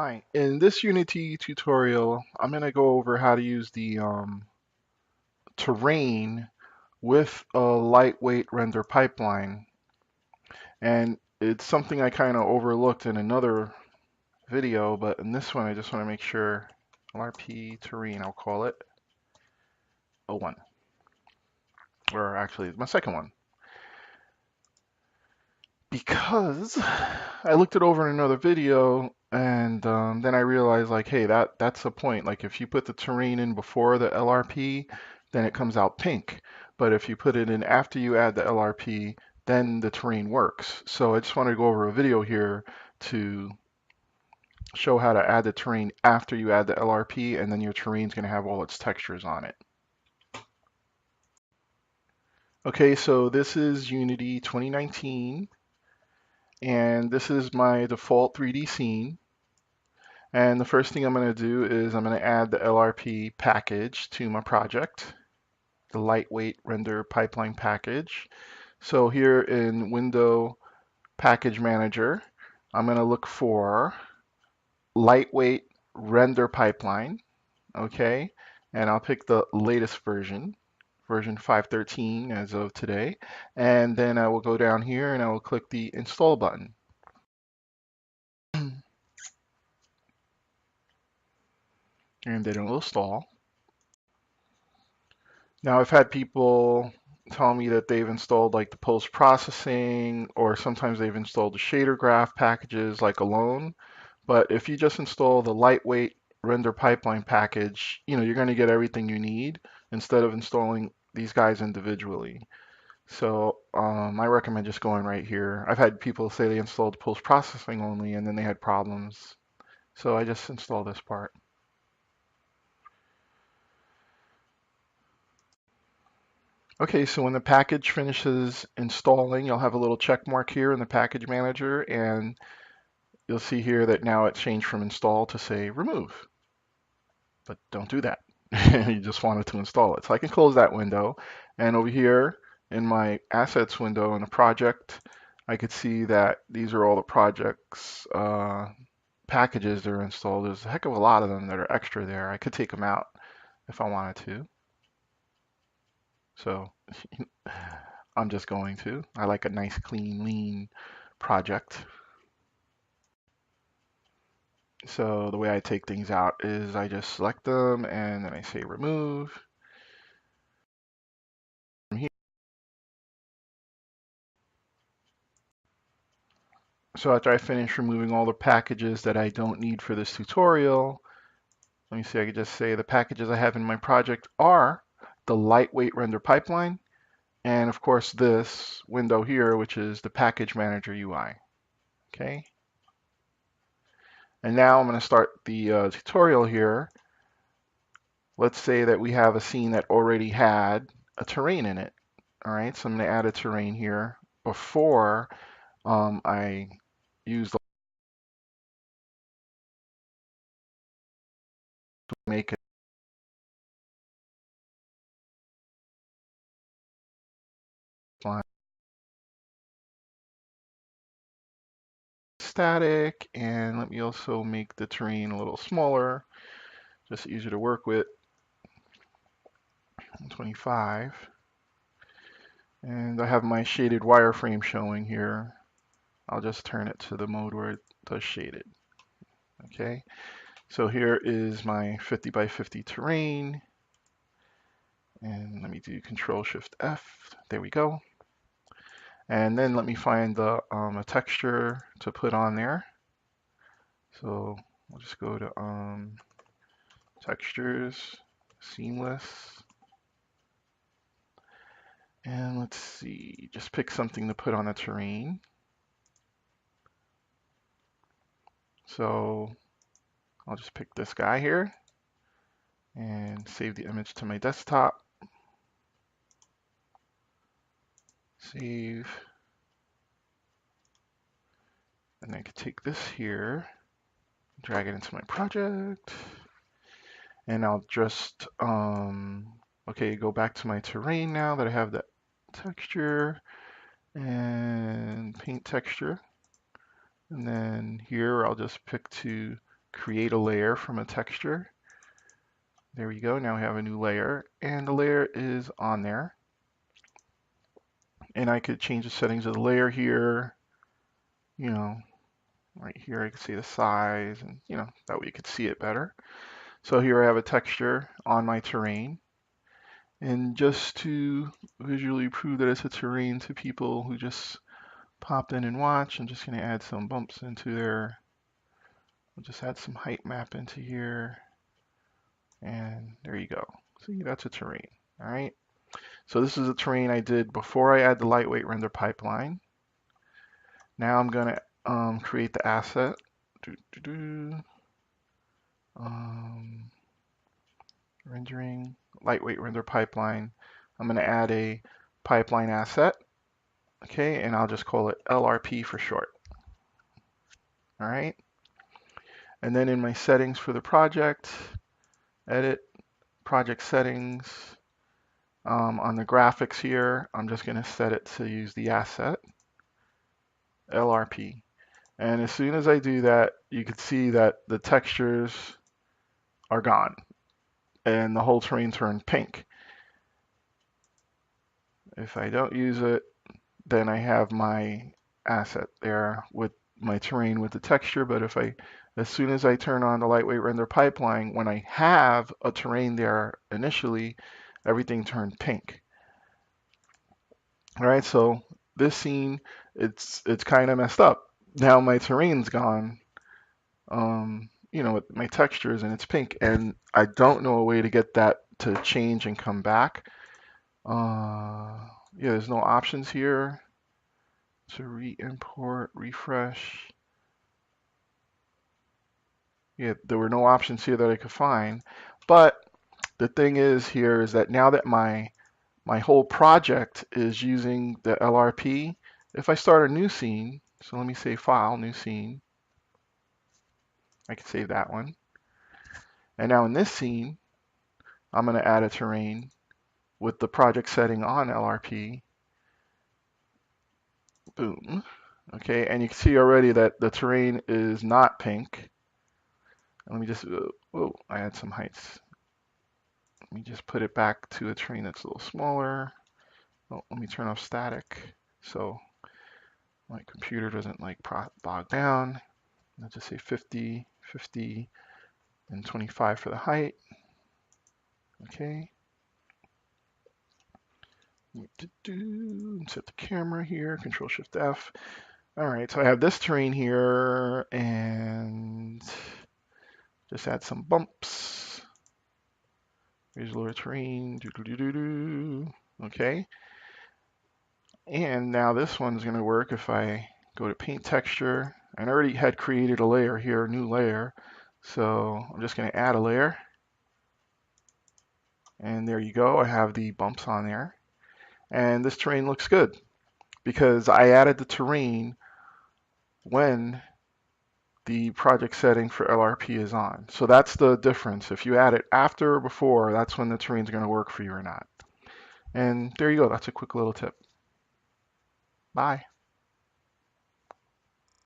Hi, in this Unity tutorial, I'm going to go over how to use the terrain with a lightweight render pipeline. And it's something I kind of overlooked in another video, but in this one, I just want to make sure LRP terrain, I'll call it O1, or actually my second one. Because I looked it over in another video and then I realized like, hey, that's the point. Like if you put the terrain in before the LRP, then it comes out pink. But if you put it in after you add the LRP, then the terrain works. So I just want to go over a video here to show how to add the terrain after you add the LRP, and then your terrain is going to have all its textures on it. Okay, so this is Unity 2019. And this is my default 3D scene. And the first thing I'm going to do is I'm going to add the LRP package to my project, the lightweight render pipeline package. So here in Window Package Manager, I'm going to look for lightweight render pipeline, okay? And I'll pick the latest version, version 5.13 as of today. And then I will go down here and I will click the install button. And then it will install. Now, I've had people tell me that they've installed like the post-processing, or sometimes they've installed the shader graph packages like alone. But if you just install the lightweight render pipeline package, you're going to get everything you need instead of installing these guys individually. So I recommend just going right here. I've had people say they installed post-processing only and then they had problems. So I just installed this part. Okay, so when the package finishes installing, you'll have a little check mark here in the package manager, and you'll see here that now it changed from install to say remove. But don't do that. You just want it to install it. So I can close that window, and over here in my assets window in the project, I could see that these are all the projects packages that are installed. There's a heck of a lot of them that are extra there. I could take them out if I wanted to. So I'm just going to. I like a nice, clean, lean project. So the way I take things out is I just select them and then I say remove. From here. So after I finish removing all the packages that I don't need for this tutorial, let me see, I could just say the packages I have in my project are the lightweight render pipeline, and of course this window here, which is the package manager UI. Okay. And now I'm going to start the tutorial here. Let's say that we have a scene that already had a terrain in it. All right, so I'm going to add a terrain here before I use the make it line static, and let me also make the terrain a little smaller, just easier to work with. 25. And I have my shaded wireframe showing here. I'll just turn it to the mode where it does shaded. Okay, so here is my 50 by 50 terrain. And let me do Control Shift F. There we go. And then let me find a texture to put on there. So I'll just go to Textures, Seamless. And let's see, just pick something to put on the terrain. So I'll just pick this guy here and save the image to my desktop. Save. And I could take this here, drag it into my project. And I'll just, okay, go back to my terrain now that I have that texture, and paint texture. And then here I'll just pick to create a layer from a texture. There we go. Now we have a new layer, and the layer is on there. And I could change the settings of the layer here. You know, right here I can see the size, and that way you could see it better. So here I have a texture on my terrain. And just to visually prove that it's a terrain to people who just popped in and watched, I'm just going to add some bumps into there. We'll just add some height map into here. And there you go. See, that's a terrain. All right. So this is a terrain I did before I add the lightweight render pipeline. Now I'm going to create the asset. Rendering, lightweight render pipeline. I'm going to add a pipeline asset. Okay, and I'll just call it LRP for short. All right. And then in my settings for the project, edit, project settings. On the graphics here, I'm just going to set it to use the asset, LRP. And as soon as I do that, you can see that the textures are gone and the whole terrain turned pink. If I don't use it, then I have my asset there with my terrain with the texture. But as soon as I turn on the lightweight render pipeline, when I have a terrain there initially, everything turned pink. All right, so this scene, it's kind of messed up. Now my terrain's gone, with my textures, and it's pink, and I don't know a way to get that to change and come back. Yeah, there's no options here to re-import, refresh. Yeah, there were no options here that I could find. But the thing is here is that now that my whole project is using the LRP, if I start a new scene, so let me say File, New Scene, I can save that one. And now in this scene, I'm going to add a terrain with the project setting on LRP. Boom. Okay, and you can see already that the terrain is not pink. Let me just, I had some heights. Let me just put it back to a terrain that's a little smaller. Oh, let me turn off static so my computer doesn't like bog down. Let's just say 50, 50, and 25 for the height. Okay. Set the camera here, Control Shift F. All right, so I have this terrain here, and just add some bumps. Here's lower terrain. Okay. And now this one's going to work if I go to Paint Texture. I already had created a layer here, a new layer. So I'm just going to add a layer. And there you go. I have the bumps on there. And this terrain looks good because I added the terrain when the project setting for LRP is on. So that's the difference. If you add it after or before, that's when the terrain's going to work for you or not. And there you go. That's a quick little tip. Bye.